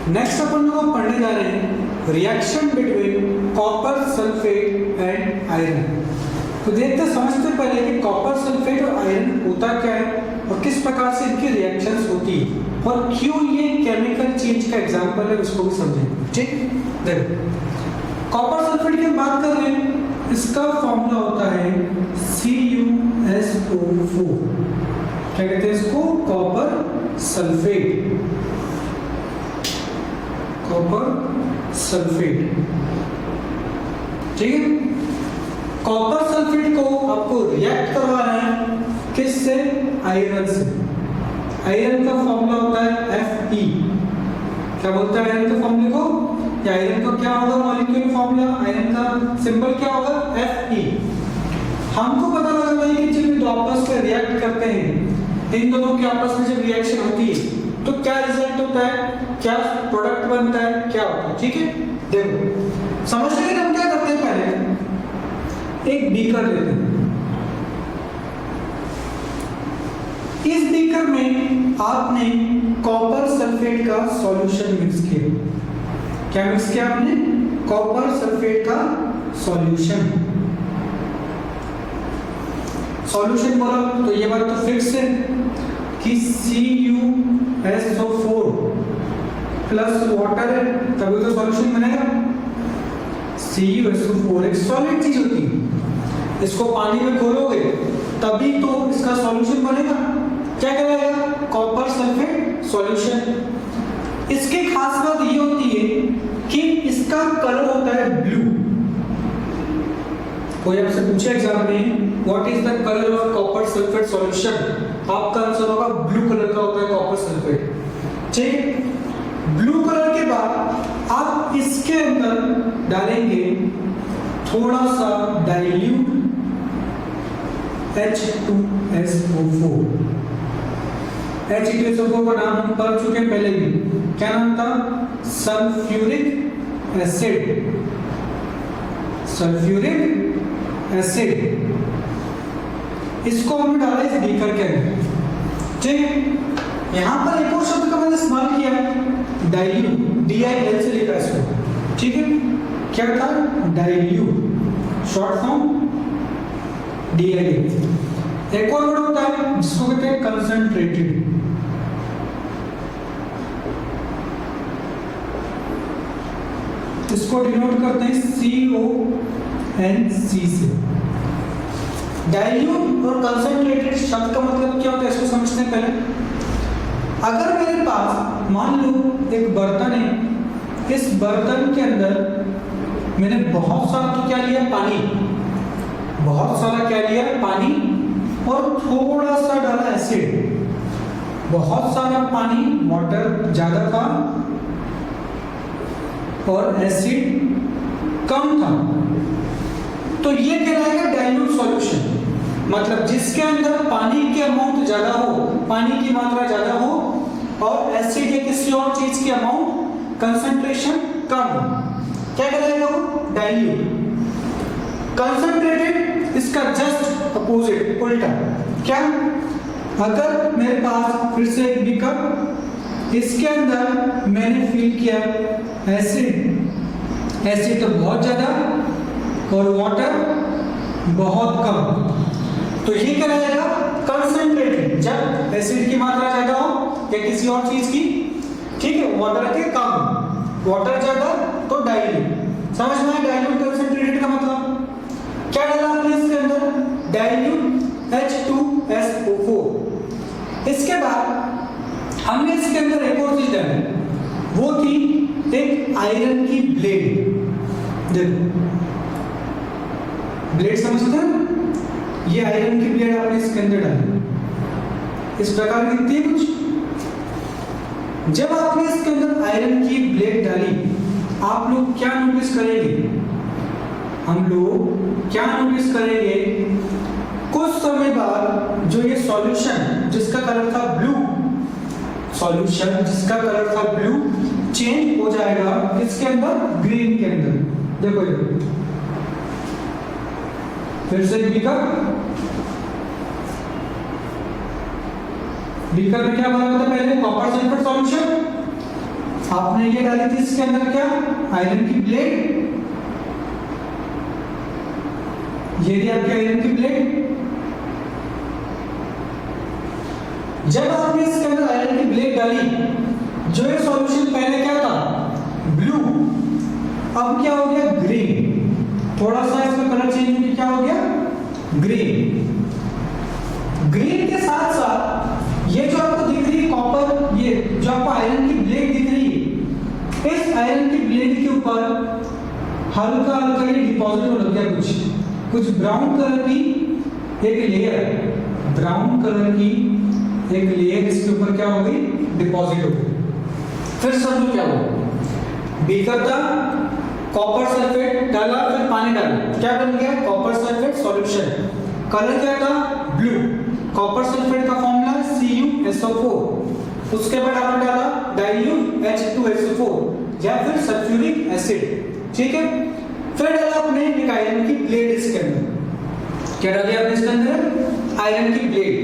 Next अपन लोग पढ़ने जा रहे हैं reaction between copper sulphate and iron. तो देखते समझते पहले कि कॉपर सल्फेट और आयरन होता क्या है और किस प्रकार से इनकी रिएक्शंस होती है और क्यों ये केमिकल चेंज का एग्जांपल है, उसको भी समझेंगे। ठीक, देखो कॉपर सल्फेट की बात कर रहे हैं, इसका फॉर्मूला होता है CuSO4। क्या कहते हैं इसको? Copper sulphate. कॉपर सल्फेट, ठीक है। कॉपर सल्फेट को आपको रिएक्ट करवाना है किससे? आयरन से। आयरन का फॉर्मूला होता है Fe। क्या बोलते हैं आयरन के फॉर्मूले को? या आयरन का क्या होगा मॉलिक्यूलर फॉर्मूला? आयरन का सिंबल क्या होगा? Fe। हमको पता लगा भाई कि जब दो आपस में रिएक्ट करते हैं, इन दोनों के आपस में जब रिएक्शन होती है तो क्या रिजल्ट होता है, क्या प्रोडक्ट बनता है, क्या होता है। ठीक है, देखो समझते हैं हम क्या करते हैं। पहले एक बीकर लेते हैं, इस बीकर में आपने कॉपर सल्फेट का सॉल्यूशन मिक्स किया। क्या मिक्स किया आपने? कॉपर सल्फेट का सॉल्यूशन। सॉल्यूशन बोला तो ये बात तो फिक्स है कि CuSO4 प्लस वाटर है, तभी तो सॉल्यूशन बनेगा। CuSO4 एक सॉलिड चीज होती है, इसको पानी में घोलोगे तभी तो इसका सॉल्यूशन बनेगा। क्या कहलाएगा? Copper sulphate solution. इसकी खास बात ये होती है कि इसका कलर होता है ब्लू। कोई आपसे पूछे एग्जाम में what is the colour of copper sulphate solution, आपका आंसर होगा ब्लू कलर का होता है कॉपर सल्फेट। ठीक, ब्लू कलर के बाद आप इसके अंदर डालेंगे थोड़ा सा डाइल्यूट H2SO4। H2SO4 का नाम हम पढ़ चुके हैं पहले भी। क्या नाम था? Sulphuric acid. सल्फ्यूरिक एसिड, इसको हमने डाला इस बीकर के अंदर। ठीक, यहां पर एक और शब्द का मैंने इस्तेमाल किया है, डाइल्यूट। DIL से लिखा है इसको। ठीक है, क्या था? Dilute, short form DIL। एक और वर्ड होता है जिसको कहते हैं कंसंट्रेटेड। इसको डिनोट करते हैं CONC से। डाइल्यूट और कंसंट्रेटेड शब्द का मतलब क्या होता है, इसको समझते हैं पहले। अगर मेरे पास मान लो एक बर्तन है, इस बर्तन के अंदर मैंने बहुत सारा तो क्या लिया? पानी। बहुत सारा क्या लिया? पानी, और थोड़ा सा डाला एसिड। बहुत सारा पानी, वाटर ज्यादा था और एसिड कम था, तो ये कहलाएगा डाइल्यूट सॉल्यूशन। मतलब जिसके अंदर पानी के अमाउंट ज्यादा हो, पानी की मात्रा ज्यादा हो, और एसिड या किसी और चीज की अमाउंट कंसंट्रेशन कम, क्या कहलाएगा वो? डाइल्यूट। कंसंट्रेटेड इसका जस्ट अपोजिट, उल्टा। क्या? अगर मेरे पास फिर से एक बीकर, इसके अंदर मैंने फिल किया एसिड। एसिड तो बहुत ज्यादा और वाटर बहुत कम, तो ये क्या रहेगा? कंसंट्रेटेड। जब एसिड की मात्रा ज्यादा हो या किसी और चीज की, ठीक है, वाटर के कम, वाटर ज्यादा तो डाइल्यूट। समझ में आया डाइल्यूट कंसंट्रेटेड का मतलब? क्या डाला आपने इसके अंदर? Dilute H2SO4। इसके बाद हमने इसके अंदर एक और चीज डाली, वो थी एक आयरन की ब्लेड। देखो ब्लेड समझते हैं, ये आयरन की ब्लेड आपने इसके अंदर डाली, इस प्रकार दिखती है कुछ। जब आपने इसके अंदर आयरन की ब्लेड डाली, आप लोग क्या नोटिस करेंगे? हम लोग क्या नोटिस करेंगे? कुछ समय बाद जो ये सॉल्यूशन जिसका कलर था ब्लू, सॉल्यूशन जिसका कलर था ब्लू चेंज हो जाएगा किसके अंदर? ग्रीन के अंदर। देखो ये फिर से बीकर, बीकर में क्या बना था पहले? Copper sulphate solution. आपने ये डाली थी इसके अंदर क्या, आयरन की प्लेट, ये थी आपकी आयरन की प्लेट। जब आपने इसके अंदर आयरन की प्लेट डाली, जो ये सॉल्यूशन पहले क्या था, ब्लू, अब क्या हो गया, ग्रीन। थोड़ा सा इसका कलर चेंज होकर क्या हो गया, ग्रीन। ग्रीन के साथ साथ ये जो आपको दिख रही है कॉपर, ये जो आपको आयरन की ब्लेड दिख रही है, इस आयरन की ब्लेड के ऊपर हल्का हल्का ये डिपॉजिट हो लग गया, कुछ ब्राउन कलर की एक लेयर, ब्राउन कलर की एक लेयर इसके ऊपर क्या हो गई, डिपॉजिट हो गई। फिर समझो क्या हुआ, बीकर था, कॉपर सल्फेट डाला, फिर पानी डाला, क्या बन गया, कॉपर सल्फेट सॉल्यूशन। कलर क्या था, ब्लू। कॉपर सल्फेट का फॉर्मूला CuSO4, उसके बाद आपने डाला डाइल्यूट H2SO4 या फिर सल्फ्यूरिक एसिड, ठीक है। फिर डाला आपने एक आयरन की ब्लेड इसके अंदर, क्या डाला आपने इसके अंदर, आयरन की ब्लेड।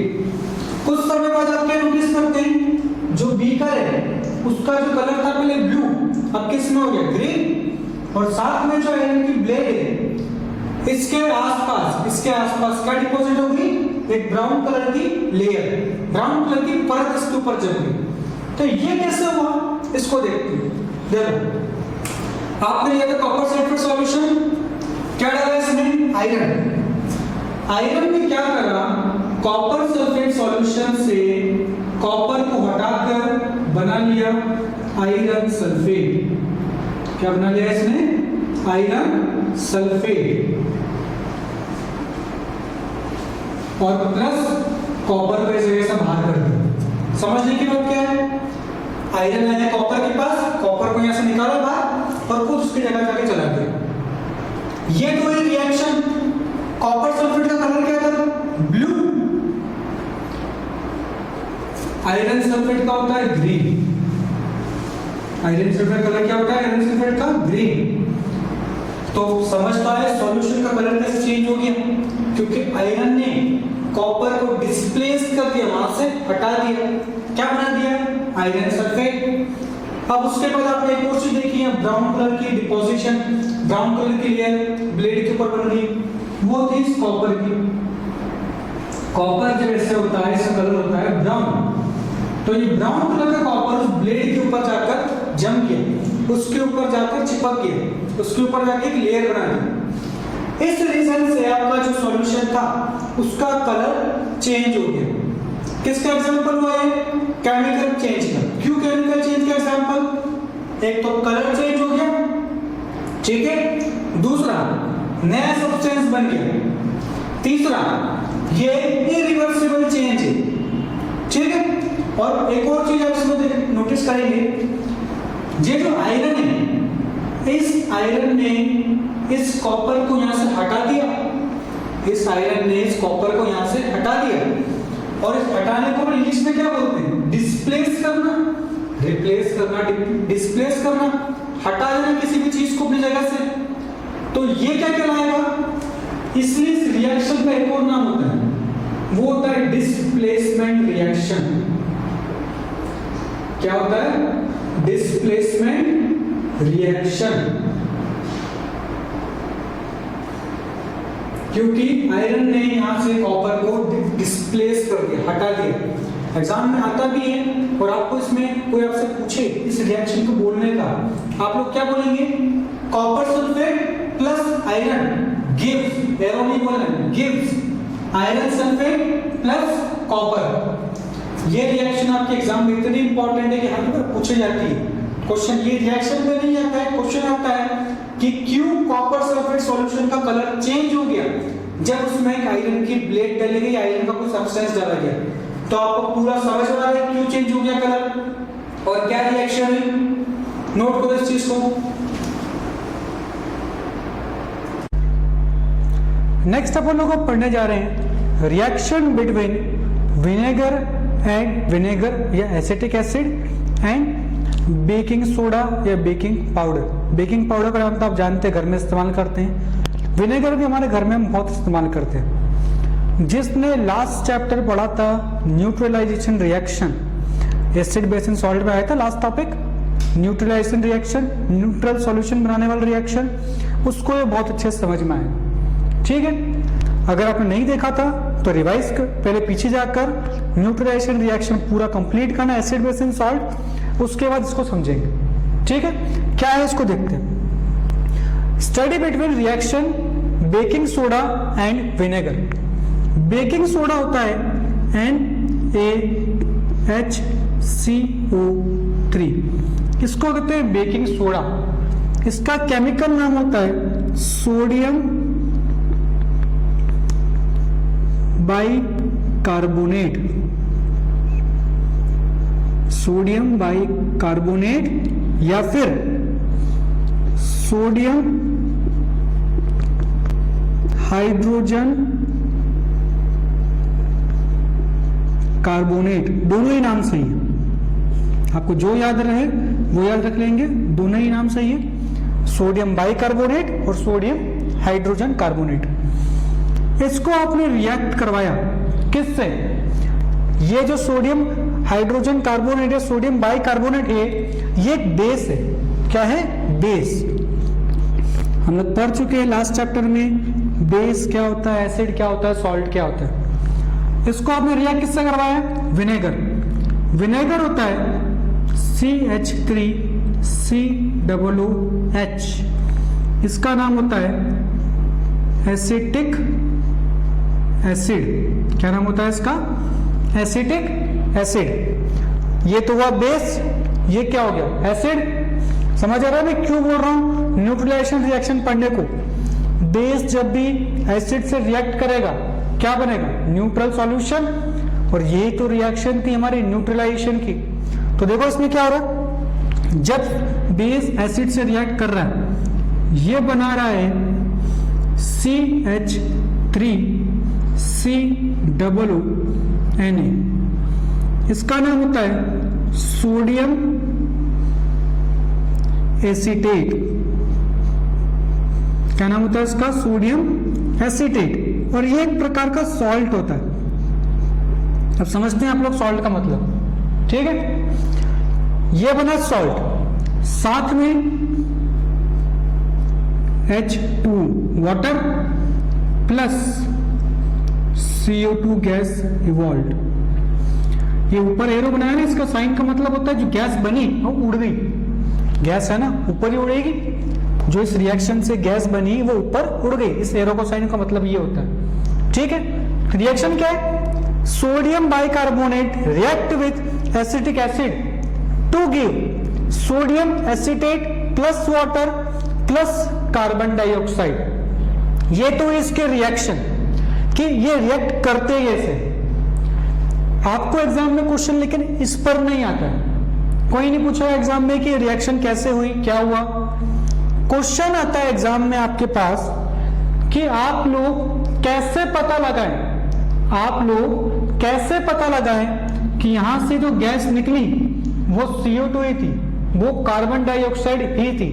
कुछ समय बाद आप क्या नोटिस करते हैं, जो बीकर है उसका जो कलर था पहले ब्लू, अब किस में हो गया, ग्रीन। और साथ में जो आयरन की ब्लेड है, इसके आसपास क्या डिपॉजिट हो गई, एक ब्राउन कलर की लेयर, ब्राउन कलर की परत इसके ऊपर जम गई। तो ये कैसे हुआ, इसको देखते हैं। देखो, आपने लिया था कॉपर सल्फेट सॉल्यूशन, क्या डाला इसमें, आयरन। आयरन ने क्या करा, कॉपर सल्फेट सॉल्यूशन से कॉपर को हटाकर बना लिया आयरन सल्फेट। क्या बना लिया इसने, आयरन सल्फेट, और प्लस कॉपर को इस जगह से बाहर कर दिया। समझने की बात क्या है, आयरन है कॉपर के पास, कॉपर को यहां से निकाला बाहर और कुछ उसकी जगह जाके चला गया। ये तो एक रिएक्शन। कॉपर सल्फेट का कलर क्या था, ब्लू। आयरन सल्फेट का होता है ग्रीन। आयरन सल्फेट कलर क्या होता है, आयरन सल्फेट का ग्रीन। तो समझता है सॉल्यूशन का कलर कैसे चेंज हो गया, क्योंकि आयरन ने कॉपर को डिस्प्लेस कर दिया, वहां से हटा दिया, क्या बना दिया, आयरन सल्फेट। अब उसके बाद आपने एक और चीज देखी है, ब्राउन कलर की डिपोजिशन, ब्राउन कलर की लेयर ब्लेड के ऊपर बन रही, वो थी कॉपर की। कॉपर जब ऐसे होता है, इसका कलर होता है ब्राउन। तो ये ब्राउन कलर का कॉपर उस ब्लेड के ऊपर जाकर जम गया, उसके ऊपर जाकर चिपक गया, उसके ऊपर जाके एक लेयर बना दी। इस रीजन से आपका जो सॉल्यूशन था उसका कलर चेंज हो गया। किसका एग्जांपल हुआ है, केमिकल चेंज का। क्यों केमिकल चेंज का एग्जांपल, एक तो कलर चेंज हो गया, ठीक है, दूसरा नया सब्सटेंस बन गया, तीसरा ये इरिवर्सिबल चेंज है, ठीक है। और एक और चीज आप इसमें नोटिस करेंगे, ये जो आयरन है, इस आयरन ने इस कॉपर को यहां से हटा दिया, इस आयरन ने इस कॉपर को यहां से हटा दिया, और इस हटाने को इंग्लिश में क्या बोलते हैं, डिस्प्लेस करना, रिप्लेस करना, डिस्प्लेस करना, हटा देना किसी भी चीज को अपनी जगह से। तो ये क्या कहलाएगा, इसलिए इस रिएक्शन का एक और नाम होता है, वो होता है डिस्प्लेसमेंट रिएक्शन। क्या होता है, डिस्प्लेसमेंट रिएक्शन। क्योंकि आयरन ने यहां से कॉपर को डिस्प्लेस कर दिया, हटा दिया। एग्जाम में आता भी है, और आपको इसमें कोई आपसे पूछे इस रिएक्शन को बोलने का, आप लोग क्या बोलेंगे, copper sulphate plus iron gives, arrow नहीं बोलना, gives iron sulphate plus copper. ये रिएक्शन आपके एग्जाम में इतनी इंपॉर्टेंट है कि हर बार पूछी जाती है। क्वेश्चन ये रिएक्शन में नहीं आता है, क्वेश्चन आता है कि क्यों कॉपर सल्फेट सॉल्यूशन का कलर चेंज हो गया जब उसमें एक आयरन की ब्लेड डाली गई, आयरन का कोई सब्सटेंस डाला गया। तो आपको पूरा समझ आ रहा है क्यों चेंज हो गया कलर और क्या रिएक्शन है। नोट करो इस चीज को। नेक्स्ट अपन लोग पढ़ने जा रहे हैं रिएक्शन बिटवीन विनेगर या acetic acid and baking soda या बेकिंग पाउडर। बेकिंग पाउडर का नाम तो आप जानते हैं, घर में इस्तेमाल करते हैं। विनेगर भी हमारे घर में हम बहुत इस्तेमाल करते हैं। जिसने लास्ट चैप्टर पढ़ा था neutralization reaction, acid base and salt में आया था last topic, neutralization reaction, neutral solution बनाने वाला रिएक्शन, उसको ये बहुत अच्छे से समझ में आया। ठीक है, अगर आपने नहीं देखा था तो रिवाइज कर, पहले पीछे जाकर न्यूट्रलाइजेशन रिएक्शन पूरा कंप्लीट करना, एसिड बेस एंड सॉल्ट, उसके बाद इसको समझेंगे। ठीक है, क्या है इसको देखते हैं। Study between reaction baking soda and vinegar. Baking soda होता है NaHCO3, इसको कहते हैं बेकिंग सोडा। इसका केमिकल नाम होता है सोडियम बाइकार्बोनेट, सोडियम बाइकार्बोनेट या फिर सोडियम हाइड्रोजन कार्बोनेट, दोनों ही नाम सही है। आपको जो याद रहे वो याद रख लेंगे, दोनों ही नाम सही है, सोडियम बाइकार्बोनेट और सोडियम हाइड्रोजन कार्बोनेट। इसको आपने रिएक्ट करवाया किससे? ये जो सोडियम हाइड्रोजन कार्बोनेट है, सोडियम बाइकार्बोनेट है, ये एक बेस है। क्या है? बेस। हम लोग पढ़ चुके हैं लास्ट चैप्टर में बेस क्या होता है, एसिड क्या होता है, सॉल्ट क्या होता है। इसको आपने रिएक्ट किससे करवाया? विनेगर। विनेगर होता है CH3COOH, इसका नाम होता है एसिटिक एसिड। क्या नाम होता है इसका? Acetic acid. ये तो हुआ बेस, ये क्या हो गया? एसिड। समझ आ रहा है मैं क्यों बोल रहा हूं न्यूट्रलाइजेशन रिएक्शन पढ़ने को? बेस जब भी एसिड से रिएक्ट करेगा क्या बनेगा? Neutral solution. और यही तो रिएक्शन थी हमारी न्यूट्रलाइजेशन की। तो देखो इसमें क्या हो रहा है, जब बेस एसिड से रिएक्ट कर रहा है, ये बना रहा है CH3COONA, इसका नाम होता है सोडियम एसीटेट। क्या नाम होता है इसका? Sodium acetate. और ये एक प्रकार का सॉल्ट होता है। अब समझते हैं आप लोग सॉल्ट का मतलब। ठीक है, ये बना सॉल्ट, साथ में H2 water plus CO2 gas evolve. ये ऊपर एरो बनाया ना, इसका साइन का मतलब होता है जो गैस बनी वो उड़ गई। गैस है ना, ऊपर ही उड़ेगी। जो इस रिएक्शन से गैस बनी वो ऊपर उड़ गई। इस एरो को साइन का मतलब ये होता है। ठीक है, रिएक्शन क्या है? Sodium bicarbonate react with acetic acid to give sodium acetate plus water plus carbon dioxide. ये तो इसके रिएक्शन कि ये रिएक्ट करते कैसे। आपको एग्जाम में क्वेश्चन लेकिन इस पर नहीं आता है। कोई नहीं पूछा एग्जाम में कि रिएक्शन कैसे हुई, क्या हुआ। क्वेश्चन आता है एग्जाम में आपके पास कि आप लोग कैसे पता लगाएं, आप लोग कैसे पता लगाएं कि यहां से जो गैस निकली वो CO2 ही थी, वो कार्बन डाइऑक्साइड ही थी।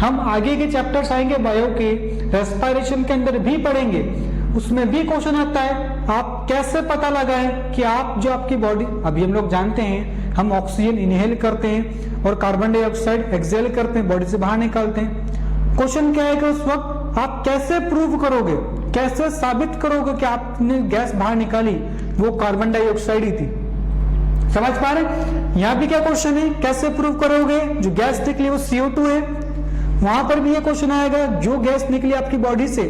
हम आगे के चैप्टर्स आएंगे बायो के, रेस्पिरेशन के अंदर भी पढ़ेंगे, उसमें भी क्वेश्चन आता है आप कैसे पता लगाएं कि आप जो आपकी बॉडी, अभी हम लोग जानते हैं हम ऑक्सीजन इनहेल करते हैं और कार्बन डाइऑक्साइड एक्सहेल करते हैं, बॉडी से बाहर निकालते हैं। क्वेश्चन क्या है कि उस वक्त आप कैसे प्रूव करोगे, कैसे साबित करोगे कि आपने गैस बाहर निकाली वो कार्बन डाइऑक्साइड ही थी। समझ पा रहे? यहां भी क्या क्वेश्चन है, कैसे प्रूव करोगे जो गैस निकली वो CO2 है। वहां पर भी ये क्वेश्चन आएगा जो गैस निकली आपकी बॉडी से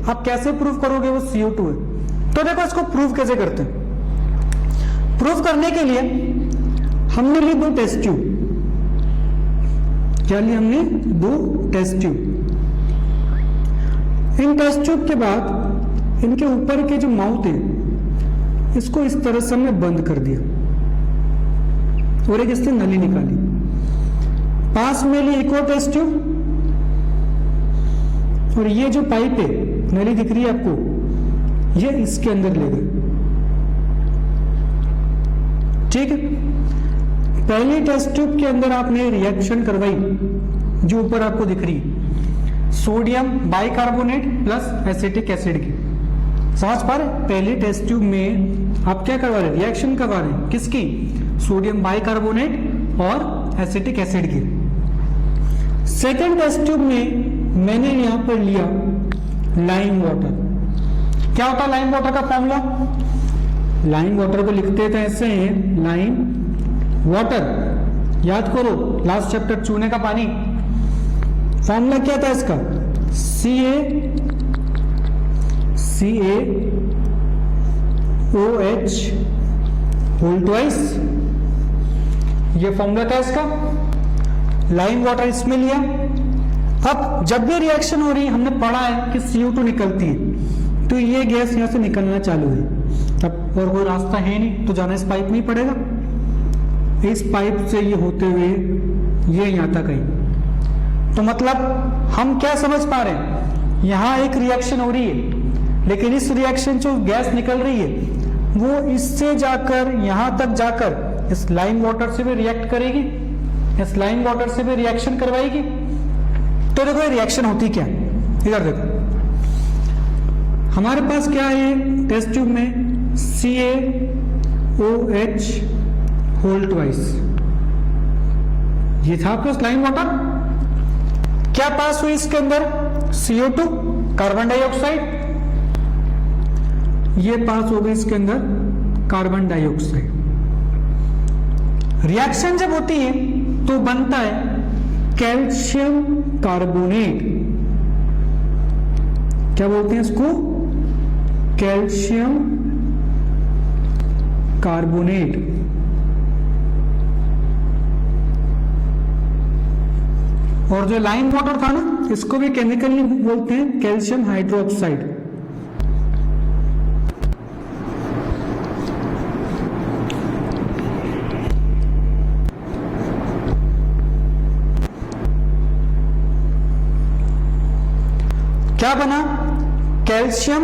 आप कैसे प्रूव करोगे वो CO2 है। तो देखो इसको प्रूव कैसे करते हैं। प्रूव करने के लिए हमने ली 2 टेस्ट ट्यूब। क्या ली हमने? 2 टेस्ट ट्यूब। इन टेस्ट ट्यूब के बाद इनके ऊपर के जो माउथ है इसको इस तरह से हमने बंद कर दिया और एक इससे नली निकाली। पास में ली एक और टेस्ट ट्यूब और ये जो पाइप है, नली दिख रही है आपको, ये इसके अंदर ले गए। ठीक है, पहली टेस्ट ट्यूब के अंदर आपने रिएक्शन करवाई जो ऊपर आपको दिख रही है, sodium bicarbonate plus acetic acid की। समझ पा रहे? पहली टेस्ट ट्यूब में आप क्या करवा रहे? रिएक्शन करवा रहे हैं। किसकी? सोडियम बाइकार्बोनेट और एसिटिक एसिड की। सेकेंड टेस्ट ट्यूब में मैंने यहां पर लिया लाइम वाटर। क्या होता है लाइम वाटर का फॉर्मूला? लाइम वाटर को लिखते थे ऐसे हैं, लाइम वाटर, याद करो लास्ट चैप्टर चूने का पानी। फॉर्मूला क्या था इसका? CaOH होल ट्वाइस, ये फॉर्मूला था इसका। लाइम वाटर इसमें लिया। अब जब भी रिएक्शन हो रही है, हमने पढ़ा है कि CO2 निकलती है, तो ये गैस यहां से निकलना चालू है। अब और कोई रास्ता है नहीं, तो जाना इस पाइप में ही पड़ेगा। इस पाइप से ये होते हुए ये यहां तक आई। तो मतलब हम क्या समझ पा रहे हैं, यहां एक रिएक्शन हो रही है, लेकिन इस रिएक्शन जो गैस निकल रही है वो इससे जाकर यहां तक जाकर इस लाइम वाटर से भी रिएक्ट करेगी, इस लाइम वाटर से भी रिएक्शन करवाएगी। तो देखो ये रिएक्शन होती क्या, इधर देखो हमारे पास क्या है टेस्ट ट्यूब में, CaOH होल ट्वाइस, ये था आपका लाइम वाटर। क्या पास हुई इसके अंदर? CO2 कार्बन डाइऑक्साइड, ये पास हो गई इसके अंदर कार्बन डाइऑक्साइड। रिएक्शन जब होती है तो बनता है कैल्शियम कार्बोनेट। क्या बोलते हैं इसको? Calcium carbonate. और जो लाइम वाटर था ना, इसको भी केमिकली बोलते हैं कैल्शियम हाइड्रोक्साइड। क्या बना? कैल्शियम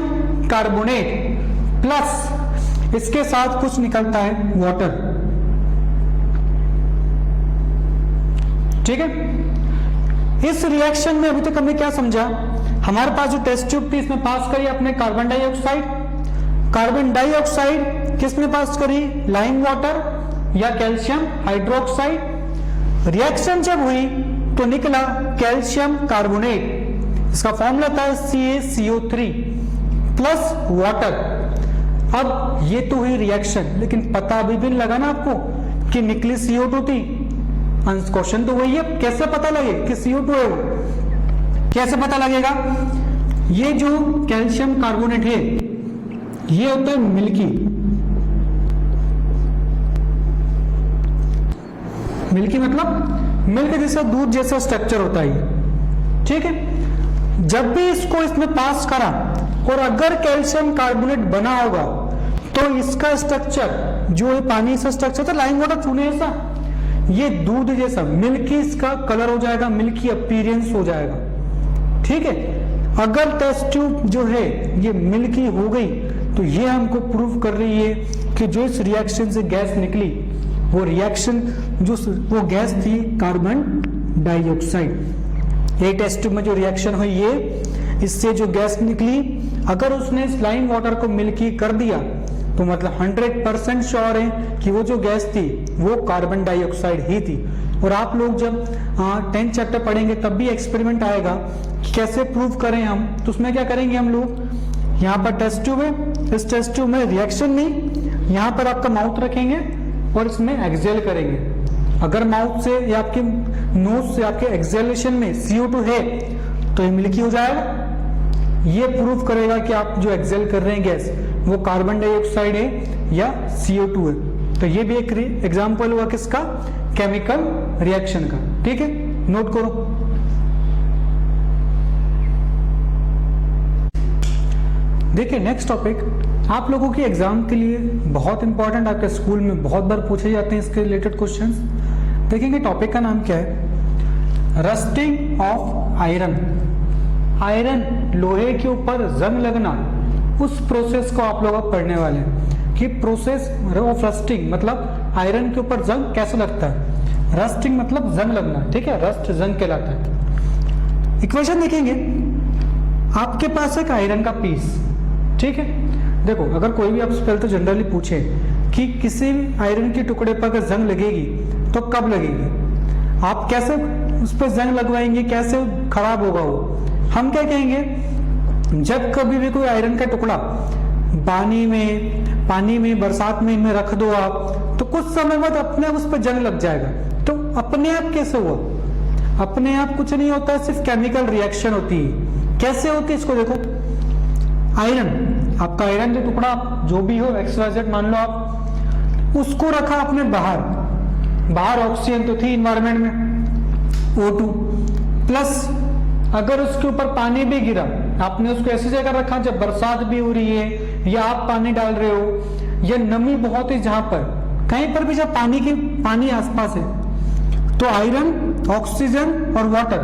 कार्बोनेट प्लस इसके साथ कुछ निकलता है वाटर। ठीक है। इस रिएक्शन में अभी तक हमने क्या समझा? हमारे पास जो टेस्ट ट्यूब थी इसमें पास करी अपने कार्बन डाइऑक्साइड। कार्बन डाइऑक्साइड किसने पास करी? लाइम वाटर या कैल्शियम हाइड्रोक्साइड। रिएक्शन जब हुई तो निकला कैल्शियम कार्बोनेट, इसका फॉर्मूला था CaCO3 प्लस वाटर। अब ये तो हुई रिएक्शन, लेकिन पता अभी भी लगा ना आपको कि निकली CO2 थी। क्वेश्चन तो वही है, कैसे पता लगे कि CO2 है वो? कैसे पता लगेगा? ये जो कैल्शियम कार्बोनेट है ये होता है मिल्की। मिल्की मतलब मिल्क जैसा, दूध जैसा स्ट्रक्चर होता है। ठीक है। जब भी इसको इसमें पास करा और अगर कैल्शियम कार्बोनेट बना होगा तो इसका स्ट्रक्चर जो है पानी सा स्ट्रक्चर था, लाइम वाटर चूने जैसा, ये दूध जैसा मिल्की इसका कलर हो जाएगा, मिल्की अपीयरेंस हो जाएगा। ठीक है। अगर टेस्ट ट्यूब जो है ये मिल्की हो गई तो ये हमको प्रूव कर रही है कि जो इस रिएक्शन से गैस निकली वो रिएक्शन जो वो गैस थी कार्बन डाइऑक्साइड। ये टेस्ट ट्यूब में जो रिएक्शन हुई ये, इससे जो गैस निकली अगर उसने इस लाइम वाटर को मिल्की कर दिया तो मतलब 100% श्योर है कि वो जो गैस थी वो कार्बन डाइऑक्साइड ही थी। और आप लोग जब 10th चैप्टर पढ़ेंगे तब भी एक्सपेरिमेंट आएगा कि कैसे प्रूव करें हम। तो उसमें क्या करेंगे हम लोग, यहाँ पर टेस्ट ट्यूब है, इस टेस्ट ट्यूब में रिएक्शन नहीं, यहाँ पर आपका माउथ रखेंगे और इसमें एक्सेल करेंगे। अगर माउथ से या आपके नोज से आपके एक्सेलेशन में CO2 है तो ये मिल्की हो जाएगा। ये प्रूव करेगा कि आप जो एक्सेल कर रहे हैं गैस वो कार्बन डाइऑक्साइड है या CO2 है। तो ये भी एक एग्जांपल हुआ किसका? केमिकल रिएक्शन का। ठीक है, नोट करो। देखिए नेक्स्ट टॉपिक आप लोगों के एग्जाम के लिए बहुत इंपॉर्टेंट, आपके स्कूल में बहुत बार पूछे जाते हैं इसके रिलेटेड क्वेश्चंस। देखेंगे टॉपिक का नाम क्या है? Rusting of iron. आयरन लोहे के ऊपर जंग लगना, उस प्रोसेस को आप लोग पढ़ने वाले हैं कि प्रोसेस ऑफ रस्टिंग मतलब आयरन के ऊपर जंग कैसे लगता है। रस्टिंग मतलब जंग लगना। ठीक है, रस्ट जंग कहलाता है। इक्वेशन देखेंगे, आपके पास एक आयरन का पीस। ठीक है, देखो अगर कोई भी आपसे पहले तो जनरली पूछे कि किसी भी आयरन के टुकड़े पर अगर जंग लगेगी तो कब लगेगी, आप कैसे उस पर जंग लगवाएंगे, कैसे खराब होगा वो? हम क्या कहेंगे, जब कभी भी कोई आयरन का टुकड़ा पानी में बरसात में रख दो आप, तो कुछ समय बाद अपने आप उस पर जंग लग जाएगा। तो अपने आप कैसे हुआ? अपने आप कुछ नहीं होता, सिर्फ केमिकल रिएक्शन होती है। कैसे होती है इसको देखो। आयरन, आपका आयरन का टुकड़ा जो भी हो, XYZ मान लो आप, उसको रखा आपने बाहर ऑक्सीजन तो थी इन्वायरमेंट में, O2 प्लस अगर उसके ऊपर पानी भी गिरा, आपने उसको ऐसी जगह रखा जब बरसात भी हो रही है या आप पानी डाल रहे हो या नमी बहुत है, जहां पर कहीं पर भी जब पानी आसपास है, तो आयरन, ऑक्सीजन और वाटर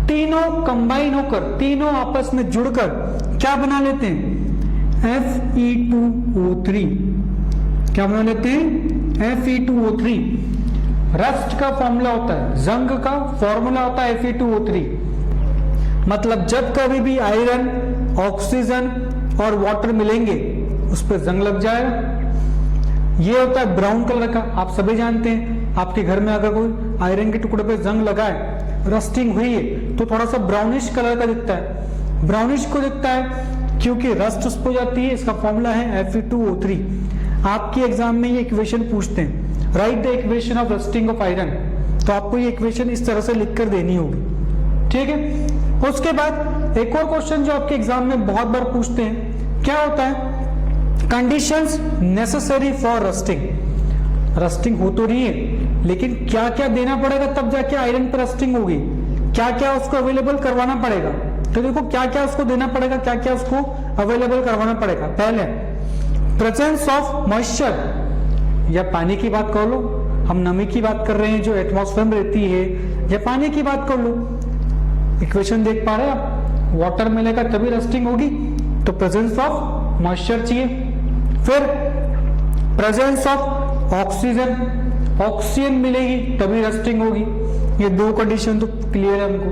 तीनों कंबाइन होकर, तीनों आपस में जुड़कर क्या बना लेते हैं? Fe2O3। क्या बना लेते हैं? Fe2O3। रस्ट का फॉर्मूला होता है, जंग का फॉर्मूला होता है Fe2O3। मतलब जब कभी भी आयरन, ऑक्सीजन और वाटर मिलेंगे, उस पर जंग लग जाएगा। ये होता है ब्राउन कलर का, आप सभी जानते हैं। आपके घर में अगर कोई आयरन के टुकड़े पे जंग लगाए, रस्टिंग हुई है, तो थोड़ा सा ब्राउनिश कलर का दिखता है। ब्राउनिश को दिखता है क्योंकि रस्ट उस पर जाती है। इसका फॉर्मूला है Fe2O3। आपके एग्जाम में ये इक्वेशन पूछते हैं, right the equation of rusting of iron, तो आपको ये इक्वेशन इस तरह से लिखकर देनी होगी, ठीक है। उसके बाद एक और क्वेश्चन जो आपके एग्जाम में बहुत बार पूछते हैं, क्या होता है? Conditions necessary for rusting. Rusting हो तो रही है, लेकिन क्या क्या देना पड़ेगा तब जाके आयरन पर रस्टिंग होगी? क्या क्या उसको अवेलेबल करवाना पड़ेगा? तो देखो क्या क्या उसको देना पड़ेगा, क्या क्या उसको अवेलेबल करवाना पड़ेगा। पहले प्रेजेंस ऑफ मॉइस्चर, या पानी की बात कर लो, हम नमी की बात कर रहे हैं जो एटमॉस्फेयर में रहती है, या पानी की बात कर लो। इक्वेशन देख पा रहे हैं आप, वाटर मिलेगा तभी रस्टिंग होगी, तो प्रेजेंस ऑफ मॉइस्चर चाहिए। फिर प्रेजेंस ऑफ ऑक्सीजन, ऑक्सीजन मिलेगी तभी रस्टिंग होगी। ये दो कंडीशन तो क्लियर है हमको।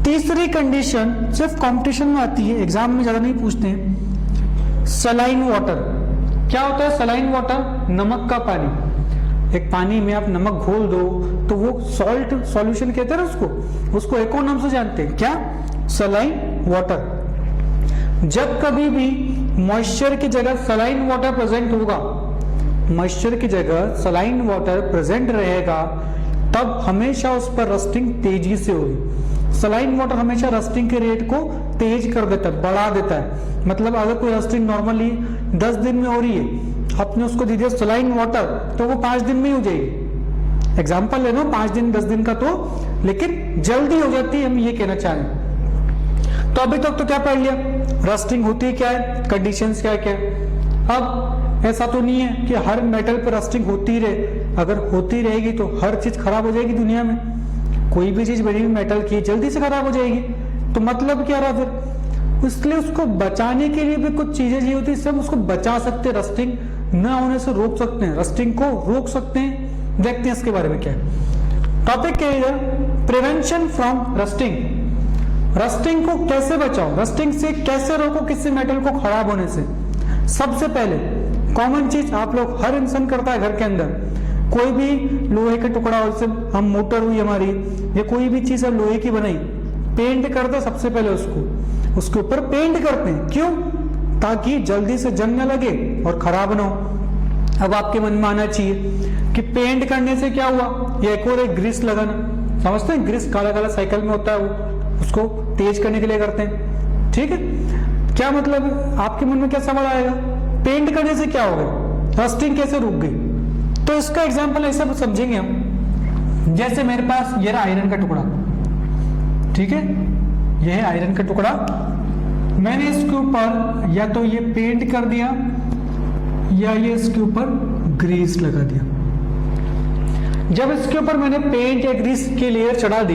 तीसरी कंडीशन सिर्फ कंपटीशन में आती है, एग्जाम में ज्यादा नहीं पूछते हैं, सलाइन वाटर। क्या होता है सलाइन वाटर? नमक का पानी। एक पानी में आप नमक घोल दो तो वो सॉल्ट सॉल्यूशन कहते हैं ना उसको एक और नाम से जानते हैं, क्या? Saline water. जब कभी भी मॉइस्चर की जगह सलाइन वाटर प्रेजेंट होगा, मॉइस्चर की जगह सलाइन वाटर प्रेजेंट रहेगा, तब हमेशा उस पर रस्टिंग तेजी से होगी। सलाइन वाटर हमेशा रस्टिंग के रेट को तेज कर देता है, बढ़ा देता है। मतलब अगर कोई रस्टिंग नॉर्मली 10 दिन में हो रही है, आपने उसको दे दिया सलाइन वाटर, तो वो 5 दिन में ही हो जाएगी। एग्जाम्पल ले लो 5 दिन 10 दिन का, तो लेकिन जल्दी हो जाती है, हम ये कहना चाहें। तो अभी तक तो क्या पढ़ लिया? रस्टिंग होती क्या है, कंडीशंस क्या क्या है। अब ऐसा तो नहीं है कि हर मेटल पर रस्टिंग होती रहे, अगर होती रहेगी तो हर चीज खराब हो जाएगी दुनिया में। कोई भी चीज बनी हुई मेटल की जल्दी से खराब हो जाएगी, तो मतलब क्या रहा फिर? इसलिए उसको बचाने के लिए भी कुछ चीजें चाहिए होती है, इससे हम उसको बचा सकते हैं, रस्टिंग न होने से रोक सकते हैं, रस्टिंग को रोक सकते हैं। देखते हैं इसके बारे में क्या है। टॉपिक क्या है? Prevention from rusting. रस्टिंग को कैसे बचाओ, रस्टिंग से कैसे रोको किसी मेटल को खराब होने से? सबसे पहले कॉमन चीज आप लोग, हर इंसान करता है घर के अंदर, कोई भी लोहे का टुकड़ा, और हम मोटर हुई हमारी या कोई भी चीज है लोहे की बनाई, पेंट करते सबसे पहले उसके ऊपर पेंट करते हैं। क्यों? ताकि जल्दी से जंग न लगे और खराब ना हो। अब आपके मन में आना चाहिए कि पेंट करने से क्या हुआ, या एक और ग्रीस लगाना, समझते हैं? ग्रीस काला काला साइकिल में होता है, वो उसको तेज करने के लिए करते हैं, ठीक है। क्या मतलब आपके मन में क्या सवाल आएगा? पेंट करने से क्या होगा, रस्टिंग कैसे रुक गई? तो इसका एग्जाम्पल ऐसा समझेंगे हम, जैसे मेरे पास ये रहा आयरन का टुकड़ा, ठीक है, यह है आयरन का टुकड़ा। मैंने इसके ऊपर या तो ये पेंट कर दिया या ये इसके ऊपर ग्रीस लगा दिया। जब इसके ऊपर मैंने पेंट या ग्रीस की लेयर चढ़ा दी,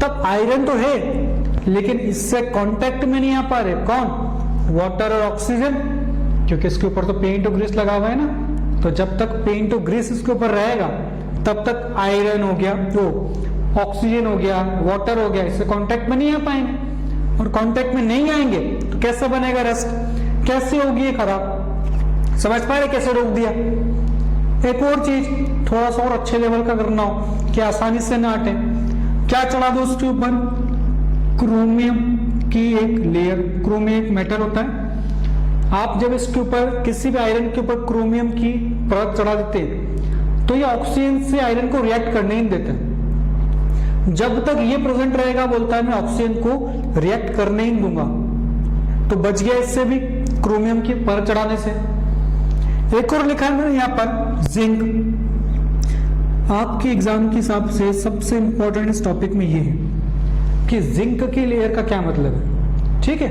तब आयरन तो है लेकिन इससे कांटेक्ट में नहीं आ पा रहे। कौन? वाटर और ऑक्सीजन, क्योंकि इसके ऊपर तो पेंट और ग्रीस लगा हुआ है ना। तो जब तक पेंट और ग्रीस इसके ऊपर रहेगा तब तक आयरन हो गया, तो ऑक्सीजन हो गया, वाटर हो गया, इससे कांटेक्ट में नहीं आ पाएंगे। और कांटेक्ट में नहीं आएंगे तो कैसे बनेगा रस्ट, कैसे होगी ये खराब? समझ पा रहे कैसे रोक दिया? एक और चीज थोड़ा सा और अच्छे लेवल का करना हो कि आसानी से ना हटे, क्या चढ़ा दो उसके ऊपर? क्रोमियम की एक लेयर। क्रोमियम एक मेटल होता है, आप जब इसके ऊपर किसी भी आयरन के ऊपर क्रोमियम की परत चढ़ा देते तो ये ऑक्सीजन से आयरन को रिएक्ट करने ही नहीं देता। जब तक ये प्रेजेंट रहेगा बोलता है मैं ऑक्सीजन को रिएक्ट करने ही नहीं दूंगा। तो बच गया इससे भी, क्रोमियम की परत चढ़ाने से। एक और लिखा है मैंने यहाँ पर जिंक। आपके एग्जाम के हिसाब से सबसे इंपॉर्टेंट इस टॉपिक में ये है कि जिंक की लेयर का क्या मतलब है। ठीक है,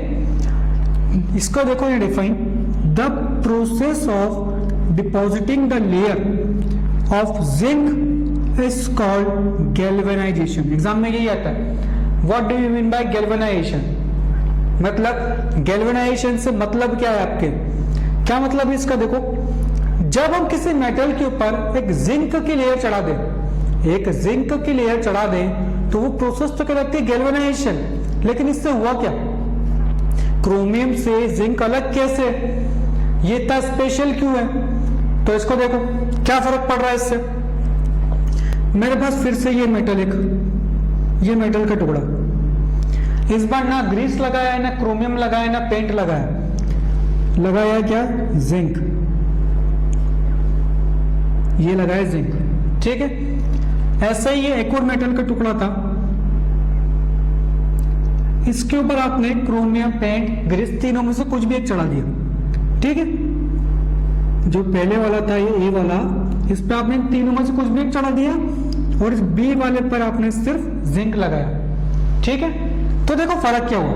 इसको देखो ये define, the process of depositing the layer of zinc is called galvanisation. Exam में यही आता है, what do you mean by galvanisation? मतलब गैल्वेनाइजेशन से मतलब क्या है आपके, क्या मतलब है इसका? देखो, जब हम किसी मेटल के ऊपर एक जिंक की लेयर चढ़ा दें, एक जिंक की लेयर चढ़ा दें, तो वो प्रोसेस तो कहलाती है गैल्वेनाइजेशन। लेकिन इससे हुआ क्या? क्रोमियम से जिंक अलग कैसे? ये इतना स्पेशल क्यों है? तो इसको देखो क्या फर्क पड़ रहा है इससे। मेरे पास फिर से ये मेटल का टुकड़ा, इस बार ना ग्रीस लगाया है, ना क्रोमियम लगाया है, ना पेंट लगाया क्या? जिंक। ये लगाया जिंक, ठीक है। ऐसा ही ये एक और मेटल का टुकड़ा था, इसके ऊपर आपने क्रोमियम, पेंट, ग्रीस तीनों में से कुछ भी एक चढ़ा दिया। ठीक है, जो पहले वाला था ये ए वाला, इस पे आपने तीनों में से कुछ भी एक चढ़ा दिया और इस बी वाले पर आपने सिर्फ जिंक लगाया। ठीक है, तो देखो फर्क क्या हुआ।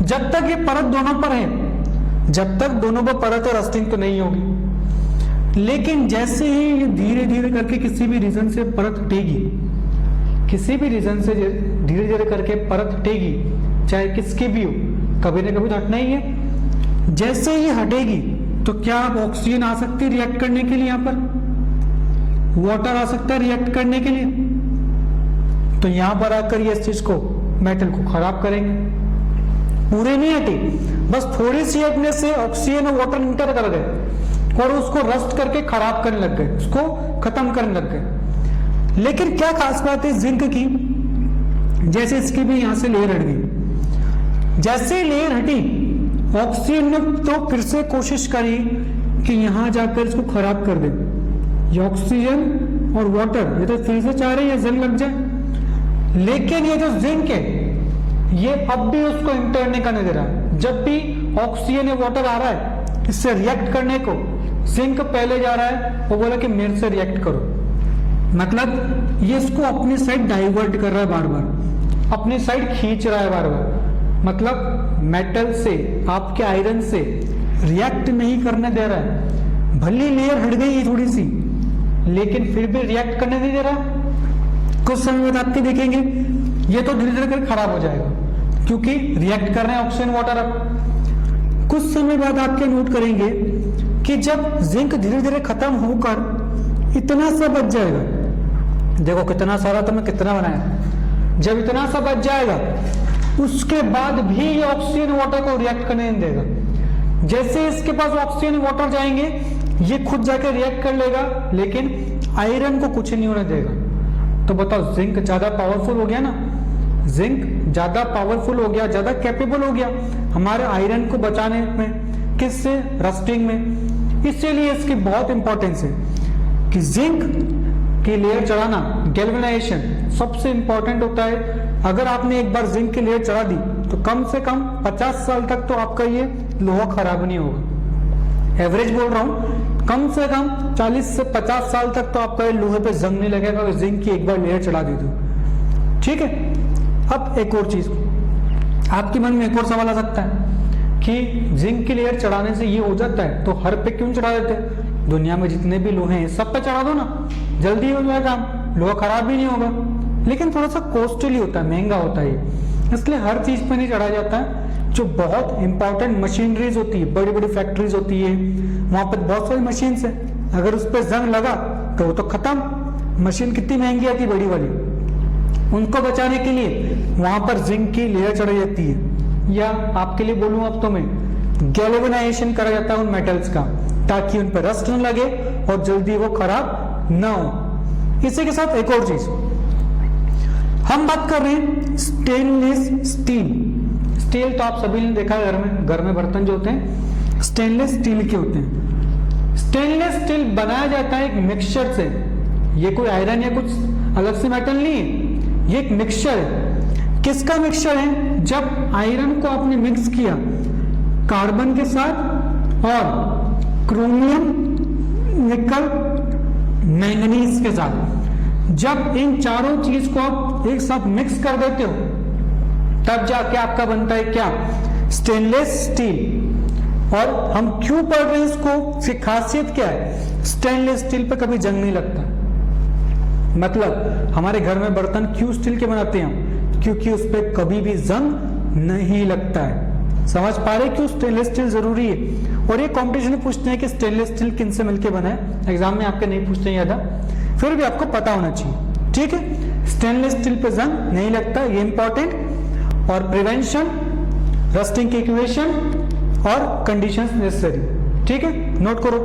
जब तक ये परत दोनों पर है, जब तक दोनों पर परत है, रस्टिंग तो नहीं होगी। लेकिन जैसे ही ये धीरे धीरे करके किसी भी रीजन से परत हटेगी, किसी भी रीजन से धीरे धीरे करके परत हटेगी, चाहे किसकी भी हो, कभी ना कभी तो हटना ही है। जैसे ही हटेगी तो क्या अब ऑक्सीजन आ सकती है रिएक्ट करने के लिए, यहाँ पर वाटर आ सकता है रिएक्ट करने के लिए। तो यहां पर आकर ये इस चीज को, मेटल को खराब करेंगे। पूरे नहीं हटे, बस थोड़ी सी हटने से ऑक्सीजन और वाटर इंटर कर गए और उसको रस्ट करके खराब करने लग गए, उसको खत्म करने लग गए। लेकिन क्या खास बात है जिंक की, जैसे इसकी भी यहां से लेयर हट गई, जैसे लेयर हटी ऑक्सीजन ने तो फिर से कोशिश करी कि यहां जाकर इसको खराब कर दे। ये ऑक्सीजन और वाटर ये तो फिर से चाह रहे हैं जंग लग जाए, लेकिन ये जो जिंक है ये अब भी उसको इंटर नहीं करने दे रहा। जब भी ऑक्सीजन या वाटर आ रहा है इससे रिएक्ट करने को, जिंक पहले जा रहा है, वो बोला कि मेरे से रिएक्ट करो। मतलब ये इसको अपनी साइड डाइवर्ट कर रहा है, बार बार अपनी साइड खींच रहा है बार बार। मतलब मेटल से, आपके आयरन से रिएक्ट नहीं करने दे रहा है। भली लेयर हट गई थोड़ी सी, लेकिन फिर भी रिएक्ट करने नहीं दे रहा। कुछ समय बाद आपके देखेंगे ये तो धीरे धीरे कर खराब हो जाएगा, क्योंकि रिएक्ट कर रहे हैं ऑक्सीजन वाटर। अब कुछ समय बाद आपके नोट करेंगे कि जब जिंक धीरे धीरे खत्म होकर इतना सा बच जाएगा, देखो कितना सारा तो मैं कितना बनाया, जब इतना सा बच जाएगा उसके बाद भी ये ऑक्सीजन वाटर को रिएक्ट करने नहीं देगा। जैसे इसके पास ऑक्सीजन वाटर जाएंगे ये खुद जाकर रिएक्ट कर लेगा, लेकिन आयरन को कुछ नहीं होने देगा। तो बताओ जिंक ज्यादा पावरफुल हो गया ना, जिंक ज्यादा पावरफुल हो गया, ज्यादा कैपेबल हो गया हमारे आयरन को बचाने में, किससे? रस्टिंग में। इसीलिए इसकी बहुत इंपॉर्टेंस है कि जिंक की लेयर चढ़ाना, गैल्वेनाइजेशन सबसे इंपॉर्टेंट होता है। अगर आपने एक बार जिंक की लेयर चढ़ा दी तो कम से कम 50 साल तक तो आपका ये लोहा खराब नहीं होगा। एवरेज बोल रहा हूं, कम से कम 40 से 50 साल तक तो आपका ये लोहे पे जंग नहीं लगेगा अगर जिंक की एक बार लेयर चढ़ा दी तो। ठीक है, अब एक और चीज आपके मन में एक और सवाल आ सकता है कि जिंक की लेयर चढ़ाने से ये हो जाता है तो हर पे क्यों चढ़ा देते हैं? दुनिया में जितने भी लोहे हैं सब पे चढ़ा दो ना, जल्दी हो जाएगा काम, लोहा खराब भी नहीं होगा। लेकिन थोड़ा सा कॉस्टली होता है, महंगा होता है, इसलिए हर चीज पे नहीं चढ़ाया जाता है। जो बहुत इंपॉर्टेंट मशीनरीज होती है, बड़ी बड़ी फैक्ट्रीज होती है, वहां पर बहुत सारी मशीन है, अगर उस पर जंग लगा तो वो तो खत्म। मशीन कितनी महंगी आती है बड़ी वाली, उनको बचाने के लिए वहां पर जिंक की लेयर चढ़ाई जाती है, या आपके लिए बोलूं अब तो मैं, गैल्वेनाइजेशन करा जाता है उन मेटल्स का, ताकि उन पर रस्ट न लगे और जल्दी वो खराब ना हो। इसी के साथ एक और चीज, हम बात कर रहे हैं स्टेनलेस स्टील। स्टील तो आप सभी ने देखा है, घर में बर्तन जो होते हैं स्टेनलेस स्टील के होते हैं। स्टेनलेस स्टील बनाया जाता है एक मिक्सचर से। ये कोई आयरन या कुछ अलग से मेटल नहीं है, ये एक मिक्सचर है। किसका मिक्सचर है? जब आयरन को आपने मिक्स किया कार्बन के साथ और क्रोमियम, निकल, मैंगनीज के साथ, जब इन चारों चीज को आप एक साथ मिक्स कर देते हो तब जाके आपका बनता है क्या? Stainless steel. और हम क्यों पढ़ रहे हैं इसको? इसकी खासियत क्या है? स्टेनलेस स्टील पे कभी जंग नहीं लगता। मतलब हमारे घर में बर्तन क्यों स्टील के बनाते हैं? क्योंकि उस पर कभी भी जंग नहीं लगता है। समझ पा रहे क्यों स्टेनलेस स्टील जरूरी है? और ये कॉम्पिटिशन में पूछते हैं कि स्टेनलेस स्टील किन से मिलकर बना है, एग्जाम में आपके नहीं पूछते ज्यादा, फिर भी आपको पता होना चाहिए। ठीक है, स्टेनलेस स्टील पे जंग नहीं लगता, ये इंपॉर्टेंट। और प्रिवेंशन, रस्टिंग की इक्वेशन और कंडीशंस नेसेसरी। ठीक है, नोट करो।